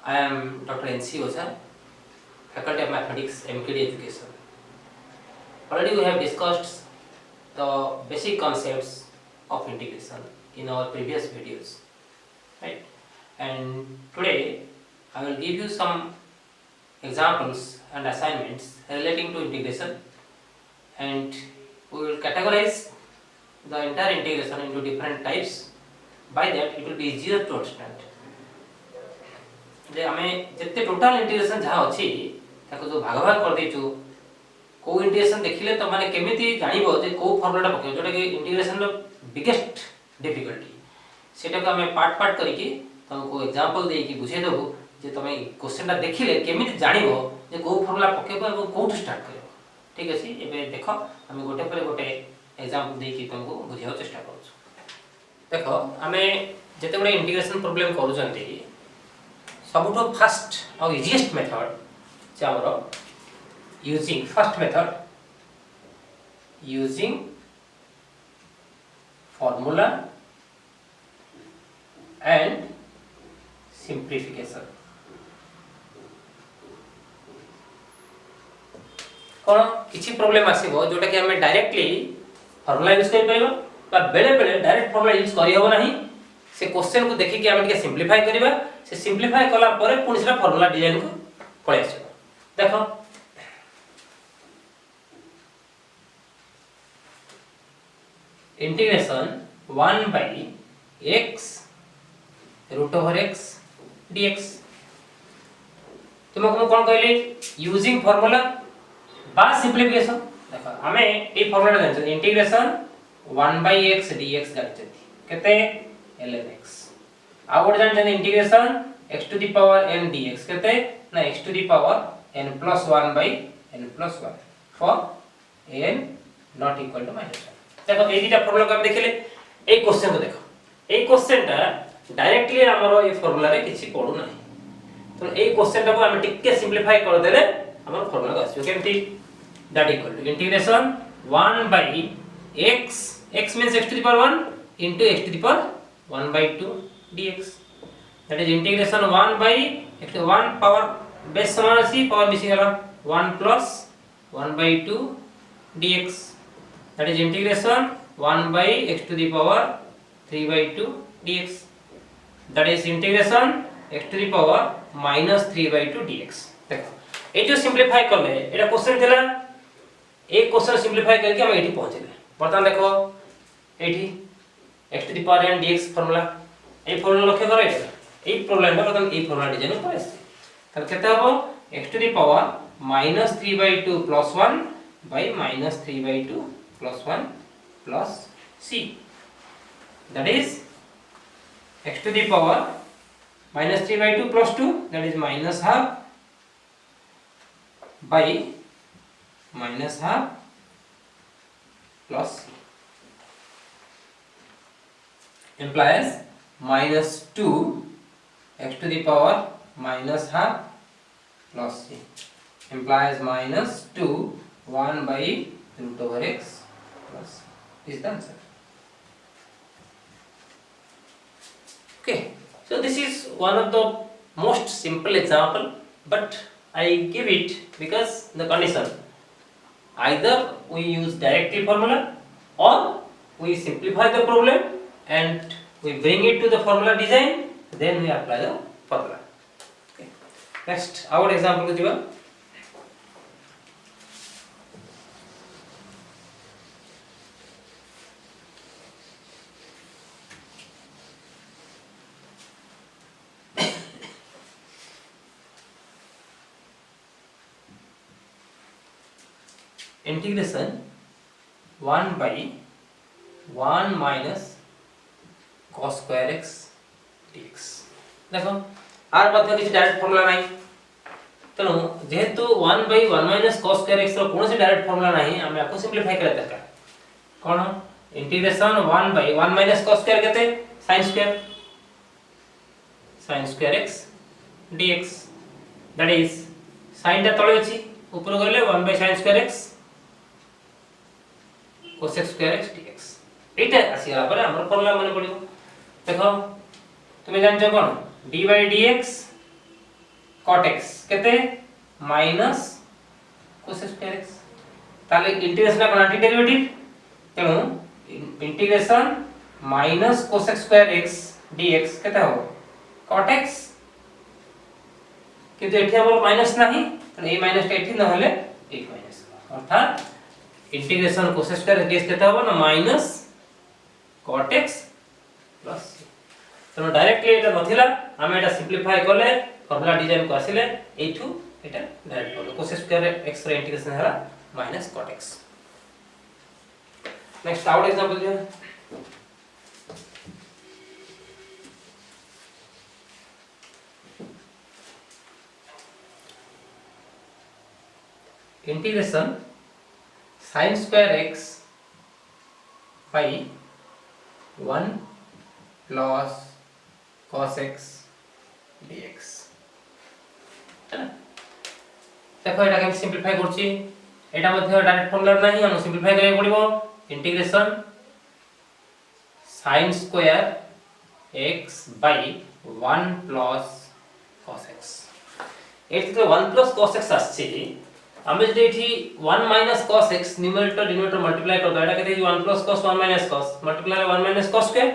I am Dr. N.C. Oza, Faculty of Mathematics, MKD Education. Already we have discussed the basic concepts of integration in our previous videos, right? And today I will give you some examples and assignments relating to integration, and we will categorize the entire integration into different types. By that it will be easier to understand. जे आमे जत्ते total integration जहाँ अछि ताको जो भाग भाग कर देचु को इंटीग्रेशन देखिले तो माने केमिति जानिबो जे को फार्मूलाटा पके जोटा कि इंटीग्रेशन रो बिगेस्ट डिफिकल्टी सेटा को हमें पार्ट पार्ट करी कि तुमको एग्जांपल दे कि बुझे देबो जे तमे क्वेश्चनटा देखिले केमिति जानिबो जे को फार्मूला पकेबो एवं कोठु स्टार्ट करबो। ठीक अछि, एबे देखो हम गोटे पर गोटे एग्जांपल दे कि तुमको बुझाव चेष्टा करू। देखो हमें जते बडे इंटीग्रेशन प्रॉब्लम करू जंती सबुठो फास्ट और इजीएस्ट मेथड जे हमरो using first method using formula and simplification. कोन किछि प्रॉब्लम आसीबो जोटा कि हमें डायरेक्टली फॉर्मूला यूज कर पाइबो बा बेले बेले डायरेक्ट फॉर्मूला यूज करि होबो नाही। से क्वेश्चन को देखि कि हम के सिंप्लीफाई करिबा, से सिंप्लीफाई कला परे पुनी से फार्मूला डिजाइन को पळे आछो। देखो integration 1 by x root over x dx तुमको कोन कहले यूजिंग फार्मूला बा सिंप्लिफिकेशन। देखो हमें ए फार्मूला जानछ इंटीग्रेशन 1 by x dx जानछ केते lnx आ गोटे जानछ integration x to the power n dx केते ना x to the power n plus 1 by n plus 1 for n not equal to -1। देखो ए दिटा फार्मूला को हम देखिले ए क्वेश्चन को देखो ए क्वेश्चन टा डायरेक्टली हमरो ए फार्मूला रे किछि पडू नाही तो ए क्वेश्चन टा को हम टिके सिंप्लीफाई कर देले हमर फार्मूला को आसी केमति that equal to integration 1 by x x means x to the power 1 into x to the power 1 by 2 dx that is integration 1 by x to 1 power base समान अछि पावर मिसिंग हला 1 plus 1 by 2 dx that is integration 1 by x to the power 3 by 2 dx that is integration x to the power minus 3 by 2 dx। देखो ए जो simplify करले एटा question थिला ए question simplify करके हम एठी पहुंचले। वर्तमान देखो एठी x to the power n dx formula A formula लक्ष्य करो ए प्रॉब्लम में मतलब ए फार्मूला डिजाइन पर आसे तब केते हबो x to the power minus 3 by 2 plus 1 by minus 3 by 2 plus 1 plus c that is x to the power minus 3 by 2 plus 2 that is minus half by minus half plus c implies minus 2 x to the power minus half plus c implies minus 2 1 by root over x plus c is the answer। Okay, so this is one of the most simple example, but I give it because the condition either we use directly formula or we simplify the problem and we bring it to the formula design, then we apply the formula। Okay, next our example को जीवा integration 1 by 1 minus cos square x dx। देखो are मध्ये किछि direct formula नाही तनो जेहेतु 1 by 1 minus cos square x रो कोनोसी direct formula नाही हम याको सिंप्लीफाई करे दरकार कोन integration 1 by 1 minus cos square केते sin square x dx that is sin ता तळे अछि ऊपर गले 1 by sin square x cos square x dx एटा आसी गला पर हमर फार्मूला माने पडिबो। देखो तुमे जानछ कोन d by dx cot x केते माइनस cos स्क्वायर x ताले इंटीग्रेशन का एंटी डेरिवेटिव तेणु integration minus cos square x dx केते हो cot x किंतु एठी हमर माइनस नाही तो ए माइनस एठी न होले 1 माइनस अर्थात इंटीग्रेशन cos स्क्वायर dx केते हो ना माइनस cot x प्लस तो डायरेक्टली एटा नथिला हम एटा सिंपलीफाई करले फार्मूला डिजाइन को आसिले एठू एटा डायरेक्ट करले cos स्क्वायर x रे इंटीग्रेशन हला minus cot x next out example दियो integration sin square x by 1 plus cos x dx देखो एटा के सिंपलीफाई करछि एटा मध्ये डायरेक्ट फॉर्मूला नाही हम सिंपलीफाई करे पड़िबो integration sin square x by 1 plus cos x एठी तो 1 plus cos x आछि हम जे एठी 1 minus cos x numerator denominator multiply कर दो एटा केते 1 plus cos 1 minus cos multiply 1 minus cos square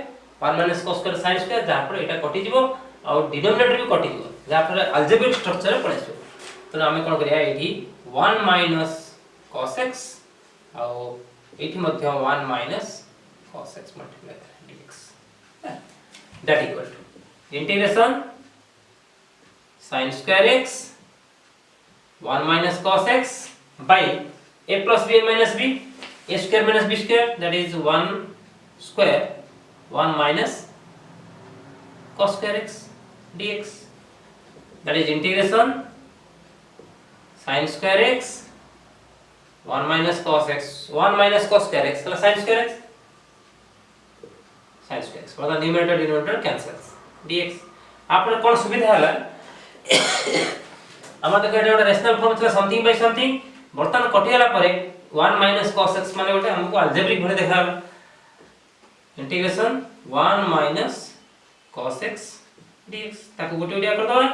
1 minus cos square sin square जहा पर एटा कटि जिवो और डिनोमिनेटर भी कटि जिवो जहा पर अलजेब्रिक स्ट्रक्चर पळे आछो तो हम कोन करिया एठी 1 minus cos x और एठी मध्ये 1 minus cos x multiply dx that equal to integration sin square x 1 minus cos x by a plus b minus b a square minus b square that is 1 square 1 minus cos square x dx that is integration sin square x 1 minus cos x 1 minus cos square x plus sin square x मतलब numerator denominator cancels dx आपन कोन सुविधा हला हम देखो एटा ଗୋଟେ rational form छला something bye something बर्तन कटियाला परे 1 minus cos x माने ଗୋଟେ हमको अलजेब्रिक भले देखाला integration 1 minus cos x dx ताको गोटे ओडिया कर दवा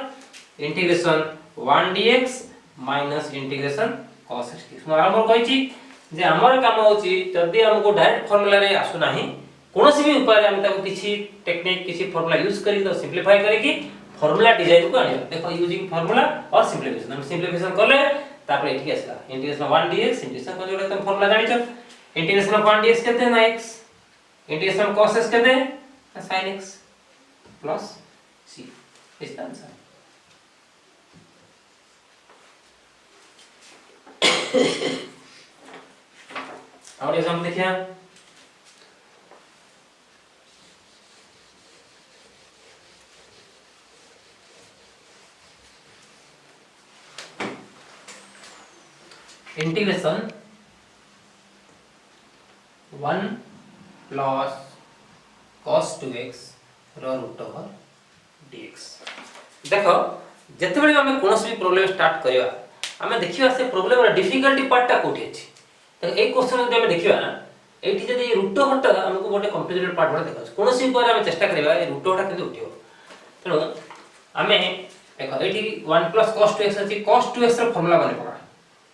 integration 1 dx minus integration cos x dx हम आरंभ कहि छी जे हमर काम होची जदी हमको डायरेक्ट फार्मूला रे आसु नाही कोनोसी भी उपाय हम ताको किछि टेक्निक किछि फार्मूला यूज करी तो सिंपलीफाई करी कि फार्मूला डिजाइन को आनिया देखो यूजिंग फार्मूला और सिंपलीफिकेशन हम सिंपलीफिकेशन करले तापर एठी आसला इंटीग्रेशन 1 dx इंटीग्रेशन को जोड़े तुम फार्मूला जानि छ इंटीग्रेशन ऑफ 1 dx केते ना x इंटीग्रेशन cos x केते sin x plus c is the answer और एग्जांपल देखिए integration 1 plus cos 2x root over dx देखो जते बेले हम कोनोसी प्रॉब्लम स्टार्ट करिवा हमें देखिवा से प्रॉब्लम रा डिफिकल्टी पार्ट टा कोठी अछि तो ए क्वेश्चन जदि हम देखिवा एठी जदि रूट ओवर टा हमको गोटे कॉम्प्लिकेटेड पार्ट भले देखा कोनोसी ऊपर हम चेष्टा करिवा ए रूट ओवर टा केते उठियो तनो हमें देखो एठी 1 plus cos 2x अछि cos 2x रा फार्मूला बने पड़ा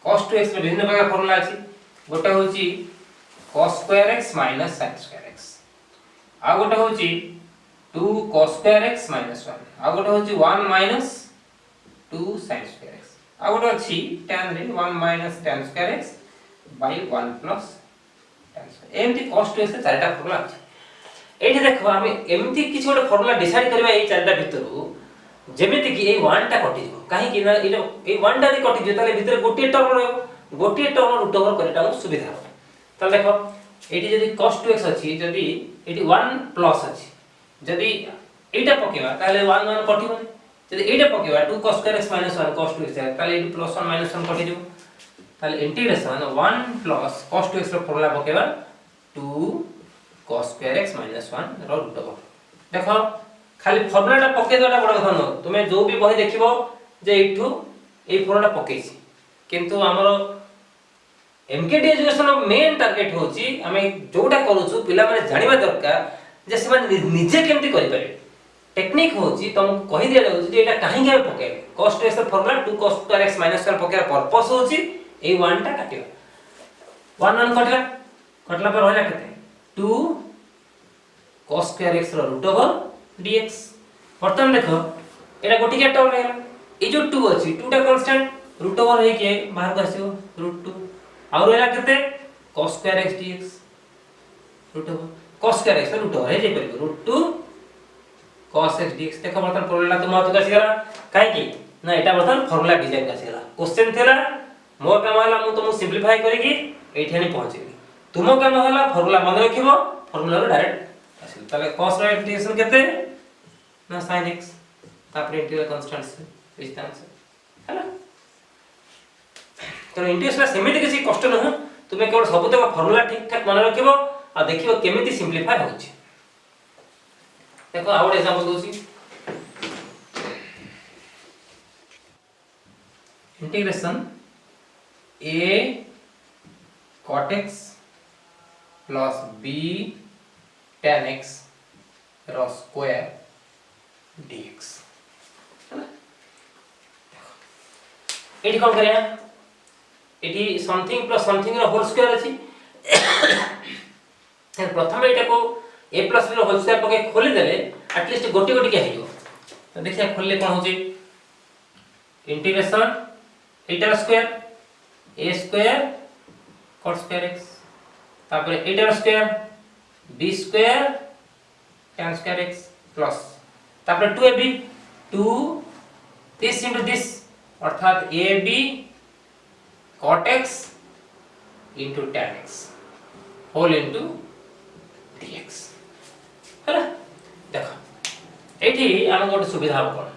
cos 2x रे विभिन्न प्रकार फार्मूला अछि गोटे होची cos square x minus sin square x आ गोटे होची 2 cos square x minus 1 आ गोटे होची 1 minus 2 sin square x आ गोटे अछि tan रे 1 minus tan square x by 1 plus tan square एमती cos 2x रे चारटा फार्मूला अछि एठी देखो हम एमती किछ गोटे फार्मूला डिसाइड करबा ए चारटा भितरु जेमिति कि ए 1 टा कटि जो काहे कि ना ए 1 टा रे कटि जो ताले भितर गोटे टर्म रहबो गोटे टर्म रूट ओवर करटा सुविधा हो ताले देखो एठी जदी cos 2x अछि जदी एठी 1 प्लस अछि जदी एटा पकेबा ताले 1 1 कटिबो जदी एटा पकेबा 2 cos square x minus 1 cos 2x ताले एठी प्लस 1 minus 1 कटि जो ताले इंटीग्रेशन 1 plus cos 2x रो फार्मूला पकेबा 2 cos square x minus 1 रो रूट ओवर देखो खाली फार्मूलाटा पके देटा बड कथा न तुमे जो भी बही देखिबो जे एठू ए फार्मूला पकेछि किंतु हमरो एमकेडी एजुकेशन मेन टारगेट होची हमें जोटा करूछु पिला माने जानिबा दरकार जे से निजे केमति करि पारे टेक्निक होची तुम कहि दिया जाउची जे एटा काहे के पके cos to x formula 2 cos square x minus 1 पके पर्पस होची ए 1 टा काटियो 1 1 कटला कटला पर होइला केते 2 cos square x रो रूट ओवर dx वर्तमान देखो एटा गोटी के टर्म हेला ए जो 2 अछि 2 टा कांस्टेंट रूट ओवर हे के बाहर को आसीओ रूट 2 और होइला केते cos square x dx root over cos square x root over हे जे परबो रूट 2 cos x dx देखो बर्तन फॉर्मूला तो महत्व कसी गला काहे की ना एटा बर्तन फॉर्मूला डिजाइन कसी गला क्वेश्चन थेला मोर काम होला मु तुम सिंपलीफाई करेगी एठी आनी पहुंचेगी तुम काम होला फॉर्मूला मन रखिबो फॉर्मूला रो डायरेक्ट आसी तले cos रो इंटीग्रेशन केते ना sin x तापर integral constants is the answer हैला तो इंटीग्रेशन सेमिति किसी कष्ट न हो तुमे केवल सब तक फॉर्मूला ठीक ठाक मन रखिबो आ देखिबो केमिति सिंपलीफाई होछि देखो आउट एग्जांपल दोसी integration a cot x plus b tan x रो स्क्वायर dx एठी कोन करिया एठी समथिंग प्लस समथिंग रो होल स्क्वायर अछि प्रथम एटा को a plus b रो होल स्क्वायर पके खोली देले एटलीस्ट गोटी गोटी के हेइयो तो देखिया खोलले कोन होची integration Etah square a square cot square x तापर एटा square b square tan square x plus तापर 2ab 2 this into this अर्थात ab cot x into tan x whole into dx हैला देखो एठी हम गोटे सुविधा हो कोन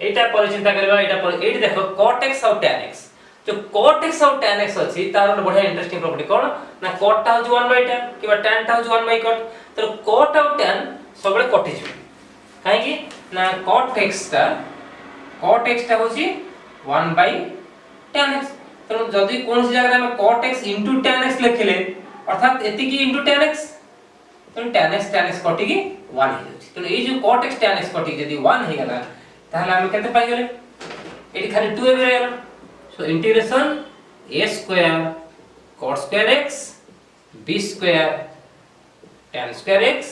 एटा पर चिंता करबा एटा पर एठी देखो cot x और tan x जो cot x और tan x अछि तार एक बढ़िया इंटरेस्टिंग प्रॉपर्टी कोन ना cot ता हो 1/tan किबा tan ता हो 1/cot तो cot और tan सबले कटि जो काहे कि ना cot x ता होची 1/tan x तो जदी कोन सी जगह में cot x tan x लिखले अर्थात एति की tan x तो tan x कटि की 1 हो जाछि तो ए जो cot x tan x कटि जदी 1 हे गला ताहले हम केते पाइ गेले एटी खाली 2 ए रहला so integration a square cot square x b square tan square x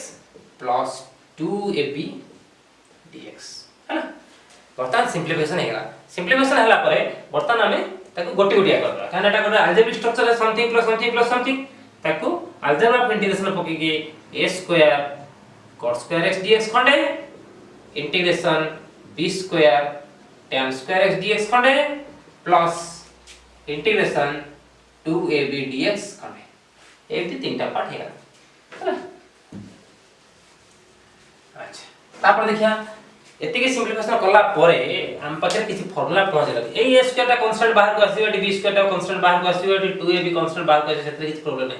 plus 2ab dx हैना बर्तन सिंपलीफिकेशन हे गला सिंपलीफिकेशन हला परे बर्तन हमें ताको गोटी गोटी करबा काना एटा गोटे अलजेब्रिक स्ट्रक्चर है something plus something plus something ताको अलजेब्रा ऑफ इंटीग्रेशन पके के a square cot square x dx खंडे integration b square tan square x dx खंडे प्लस इंटीग्रेशन 2ab dx खंडे एति तीनटा पार्ट हेला हैला अच्छा तापर देखिया एति के सिंपलीफिकेशन करला परे हम पछे किछि फार्मूला पहुंचला ए a स्क्वायर टा कांस्टेंट बाहर को आसीबो b स्क्वायर टा कांस्टेंट बाहर को आसीबो 2ab कांस्टेंट बाहर को आसी सेते किछि प्रॉब्लम नै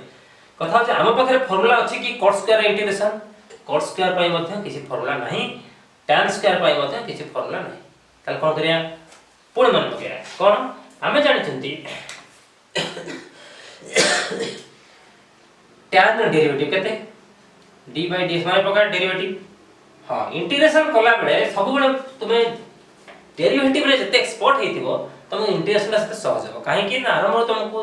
कथा होचे हम पाखरे फार्मूला अछि कि cot square integration cot square पई मध्ये किछि फार्मूला नाही tan स्क्वायर पई मध्ये किछि फार्मूला नाही तल कोन करिया पुण मन पकेरा कोन हमें जानि छंती tan डेरिवेटिव केते d/dx माने प्रकार डेरिवेटिव हां इंटीग्रेशन कला बेले सब बेले तुमे डेरिवेटिव रे जते एक्सपर्ट हेतिबो तुम इंटीग्रेशन से सहज हो काहे कि ना आरंभ तुमको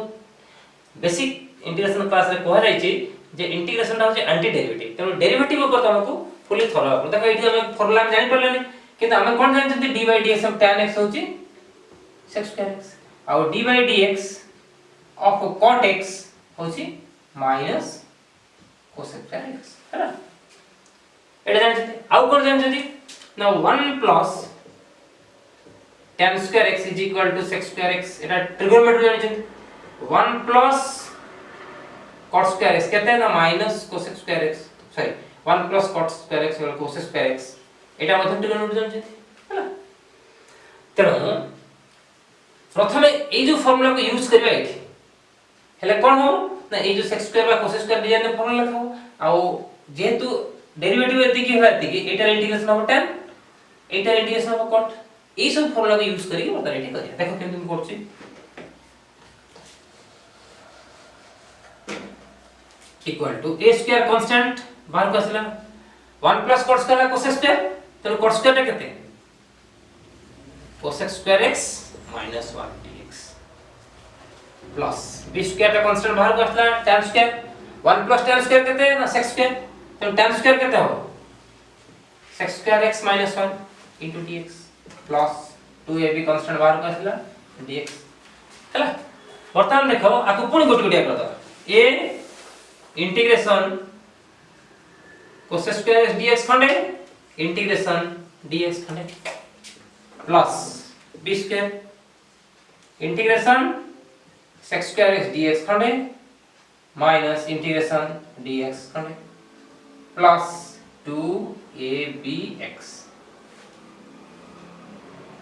बेसिक इंटीग्रेशन क्लास रे कहै रहै छी जे इंटीग्रेशन होचे एंटी डेरिवेटिव तेनो डेरिवेटिव ऊपर तुमको फुली थरो देखो एठी हम फार्मूला हम जानि परलेनी किंतु हम कोन जानछथि d/dx ऑफ tan x होची sec square x और d/dx ऑफ cot x होची माइनस cos square x हैना एटा जानछथि आउ कोन जानछथि ना 1 plus tan square x is equal to sec square x एटा ट्रिगोनोमेट्री जानछथि 1 प्लस cot square x केते ना minus cos square x sorry 1 plus cot square x cos square x एटा मध्ये trigonometry जानछथि हैला तेनो प्रथमे ए जो फार्मूला को यूज करबा एठी हेले कोन हो ना ए जो sec square बा cos square डिजाइन फार्मूला लिखाओ आ जेहेतु डेरिवेटिव एति की होला एति की एटा integration of tan Etah integration of cot ए सब फार्मूला को यूज करी बता एठी करिया देखो केमति हम करछि equal to a square constant बाहर को आसला 1 plus cot square cos square तो cot स्क्वायर टा केते cosec square x minus 1 dx plus b square टा कांस्टेंट बाहर को आसला tan square 1 plus tan square केते ना sec स्क्वायर तो tan स्क्वायर केते हो sec square x minus 1 into dx plus 2ab constant बाहर को आसला dx हला वर्तमान देखो आको पुणी गोटी गोटी कर दो a integration cos square x dx खंडे इंटीग्रेशन dx खंडे plus b square integration sec square x dx खंडे माइनस इंटीग्रेशन dx खंडे plus 2abx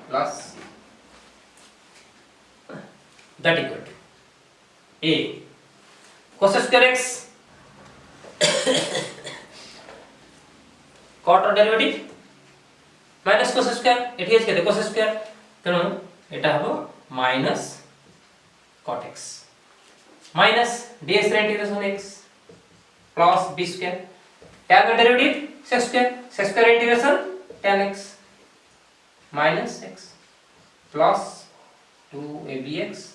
plus that equal to a cos square x cot derivative minus cos square एठी केते cos square तेनु एटा हबो minus cot x minus ds रे integration x plus b square tan derivative sec square integration tan x minus x plus 2abx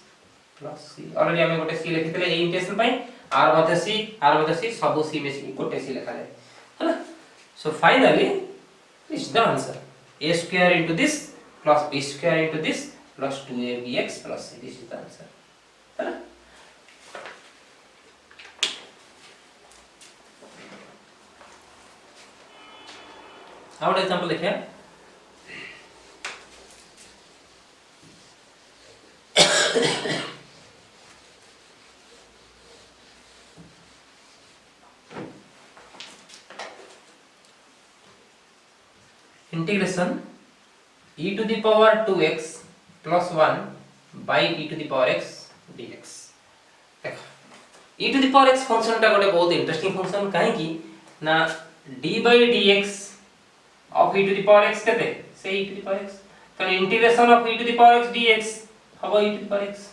plus c already हमें गोटे c लिखितले a integration पई r मते c सब c में c गोटे c लिखा जाय हैना so finally this is the answer a square into this plus b square into this plus 2abx plus c this is the answer है ना अब एग्जांपल देखिए integration e to the power 2x plus 1 by e to the power x dx देखो e to the power x function टा गोटे बहुत interesting function काहे की ना d by dx of e to the power x केते से e to the power x तो integration of e to the power x dx हबो e to the power x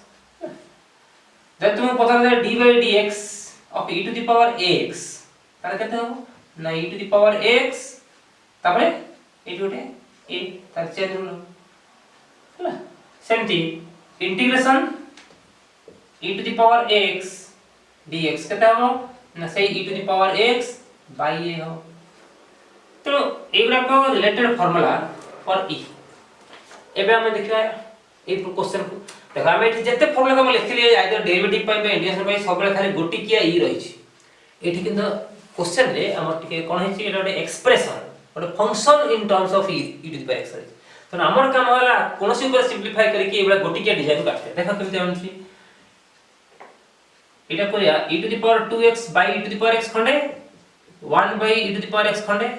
जब तुम पता है d by dx of e to the power ax तारे केते हो ना e to the power ax तापरे ए गोटे ए तार चेंज होलो हला सेमती integration e to the power x dx केते हो ना से e to the power x by a हो तो एगुरा को रिलेटेड फार्मूला फॉर e एबे हम देखिबा ए क्वेश्चन को देखा हम एठी जते फार्मूला हम लिखली आइदर डेरिवेटिव पय बे इंटीग्रेशन पय सब बेले खाली गोटी किया e रही छी एठी किंतु क्वेश्चन रे हमर टिके कोन है छी एटा गोटे एक्सप्रेशन गोटे function in terms of e to the power x तो हमर काम होला कोनोसी ऊपर सिंपलीफाई करके एबा गोटी किया डिजाइन काटते देखा केमते आनछि एटा कोया e to the power 2x by e to the power x खंडे 1 by e to the power x खंडे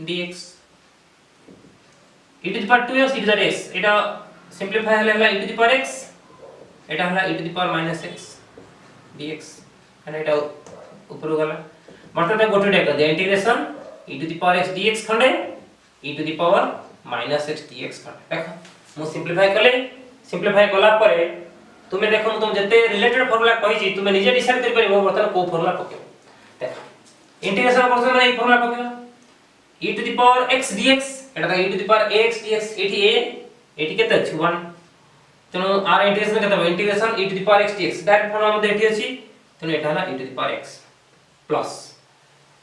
dx e to the power 2x e to the power x Etah simplify हला e to the power x एटा हला e to the power minus x dx एटा एटा ऊपर गला मतलब गोटे type कर दे integration e to the power x dx खंडे e to the power minus x dx खंडे देखो मु सिंपलीफाई कला परे तुमे देखो तुम जते रिलेटेड फार्मूला कहि छी तुमे निजे डिसाइड कर परिबो बर्तन को फार्मूला पके देखो इंटीग्रेशन करछो माने ई फार्मूला पके e to the power x dx Etah e to the power ax dx एठी a एठी केते अछि 1 तनो r इंटीग्रेशन केते integration e to the power x dx direct formula मध्ये एठी अछि तनो एटा हला e to the power x plus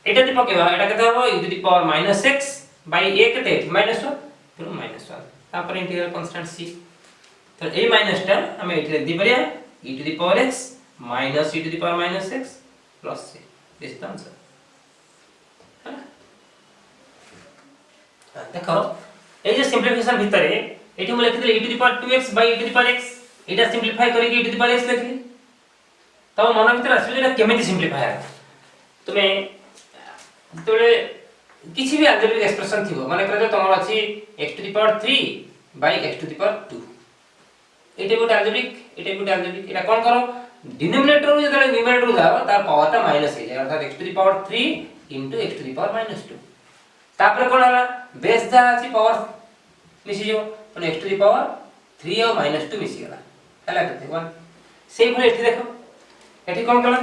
iota दि पकेबा एटा केते हो e to the power minus x by a केते minus 1 तनो minus 1 तापर इंटीग्रल कांस्टेंट c तो a माइनस टा हमें एठी लिख दी परिया e to the power x minus e to the power minus x plus c this is the answer देखो ए जे सिंपलीफिकेशन भीतर एठी हम लिख देले e to the power 2x by e to the power x Etah simplify करके e to the power x लिखली तब मन भीतर आसी एटा केमिति सिंपलीफाई है तुमे तोले किछि भी अलजेब्रिक एक्सप्रेशन थिबो माने करे तमर अछि x to the power 3 by x to the power 2 एटा गोटे अलजेब्रिक एटा कोन करो डिनोमिनेटर जदे न्यूमरेटर जाओ तार पावर ता माइनस हे जाय अर्थात x to the power 3 into x to the power minus 2 तापर कोन हला बेस जा अछि पावर मिसी जो तो x to the power 3 और minus 2 मिसी गला हला केते 1 सेम भले एठी देखो एठी कोन कला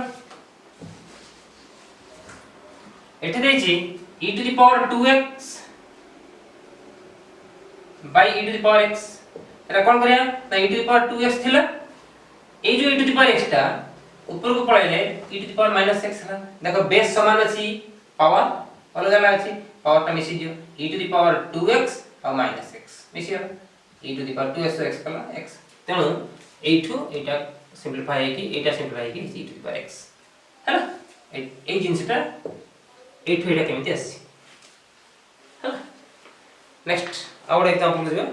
एठी देछि e to the power 2x by e to the power x एटा कोन करिया ना e to the power 2x थिला ए जो e to the power x टा ऊपर को पळाइले e to the power -x हला देखो बेस समान अछि पावर अलग अलग अछि पावर टा मिसी दियो e to the power 2x और -x मिसी हला e to the power 2x x कला x तेनु एठु एटा सिंपलीफाई है कि एटा सिंपलीफाई कि e to the power x हला ए जिंसटा एठु एटा केमिति आसी हला नेक्स्ट और एग्जांपल देखो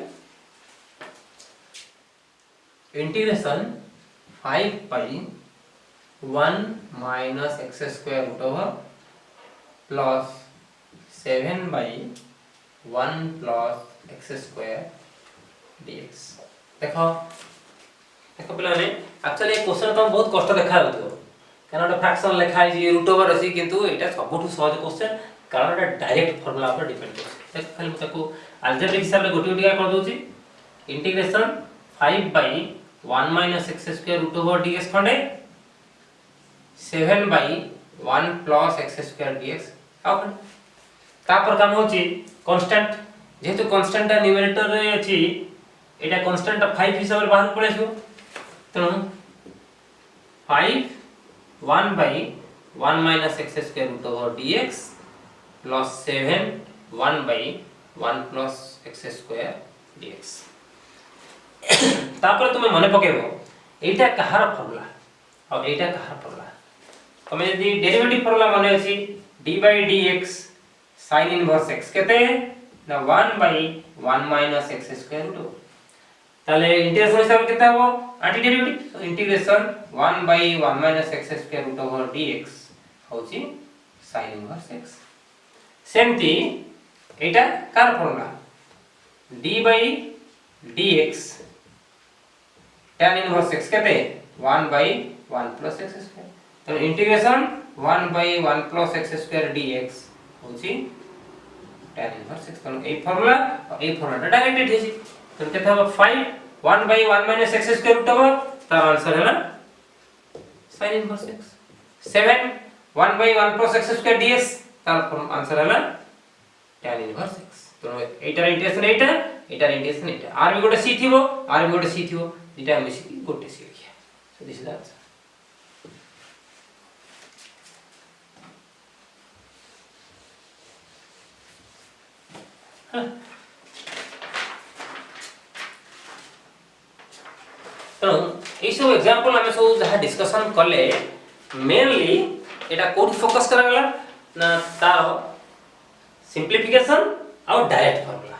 integration 5 pi 1 minus x square root over plus 7 by 1 plus x square dx देखो देखो पिलाने एक्चुअली ए क्वेश्चन तो बहुत कष्ट देखा होतो कारण एटा फ्रैक्शन लिखा है जे रूट ओवर अछि किंतु एटा सबठु सहज क्वेश्चन कारण एटा डायरेक्ट फार्मूला पर डिपेंड करछ देख खाली ताको अलजेब्रिक हिसाब रे गोटी गोटी कर दोची integration 5 by 1 minus x square root over dx खंडे 7 by 1 plus x square dx आउ तापर काम होची कांस्टेंट जेहेतु कांस्टेंट टा न्यूमरेटर रे अछि एटा कांस्टेंट टा 5 हिसाब रे बाहर पळे आछो तनो 5 1 by 1 minus x square root over dx plus 7 1 by 1 plus x square dx तापर तुमे मने पकेबो एटा कहार फार्मूला और एटा कहार फार्मूला तमे यदि डेरिवेटिव फार्मूला मने अछि d by dx sin inverse x केते ना 1 by 1 minus x square root ताले इंटीग्रेशन हिसाब केते हो anti derivative so integration 1 by 1 minus x square root over dx होची sin इनवर्स x सेमती एटा car formula d by dx tan inverse x केते 1 by 1 plus x square तो integration 1 by 1 plus x square dx होची tan inverse x तो ए formula और ए formula direct हेसी तो केते हो 5 1 by 1 minus x square root over तार आंसर हैला sin inverse x 7 1 by 1 plus x square dx तार आंसर हैला tan इनवर्स x तो एटा integration Etah integration Etah are भी गोटे c थिबो आर भी गोटे c थिबो इटा मिसी गोटे c लिखिया so this is the answer तो ए सब एग्जांपल हमें सब जहां डिस्कशन करले मेनली एटा कोड फोकस करा गला ना तार सिंपलीफिकेशन और डायरेक्ट फार्मूला